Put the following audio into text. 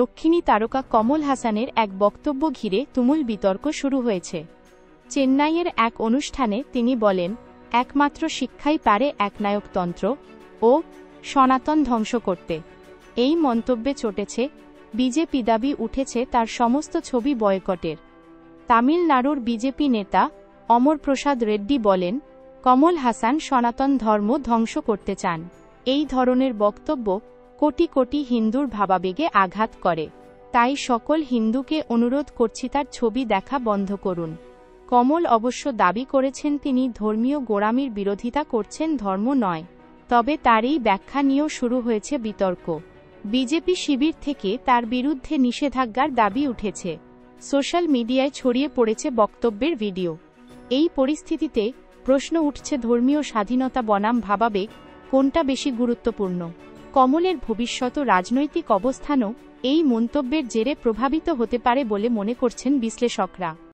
দক্ষিণী তারকা কমল হাসানের এক বক্তব্য ঘিরে তুমুল বিতর্ক শুরু হয়েছে। চেন্নাইয়ের এক অনুষ্ঠানে তিনি বলেন, একমাত্র শিক্ষাই পারে একনায়কতন্ত্র ও সনাতন ধ্বংস করতে। এই মন্তব্যে চটেছে বিজেপি, দাবি উঠেছে তার সমস্ত ছবি বয়কটের। তামিলনাড়ুর বিজেপি নেতা অমর প্রসাদ রেড্ডি বলেন, কমল হাসান সনাতন ধর্ম ধ্বংস করতে চান। এই ধরনের বক্তব্য কোটি কোটি হিন্দুর ভাবাবেগে আঘাত করে। তাই সকল হিন্দুকে অনুরোধ করছি তার ছবি দেখা বন্ধ করুন। কমল অবশ্য দাবি করেছেন তিনি ধর্মীয় গোঁড়ামির বিরোধিতা করছেন, ধর্ম নয়। তবে তার এই ব্যাখ্যা নিয়েও শুরু হয়েছে বিতর্ক। বিজেপি শিবির থেকে তার বিরুদ্ধে নিষেধাজ্ঞার দাবি উঠেছে। সোশ্যাল মিডিয়ায় ছড়িয়ে পড়েছে বক্তব্যের ভিডিও। এই পরিস্থিতিতে প্রশ্ন উঠছে, ধর্মীয় স্বাধীনতা বনাম ভাবাবেগ কোনটা বেশি গুরুত্বপূর্ণ? কমলের ভবিষ্যৎ রাজনৈতিক অবস্থানও এই মন্তব্যের জেরে প্রভাবিত হতে পারে বলে মনে করছেন বিশ্লেষকরা।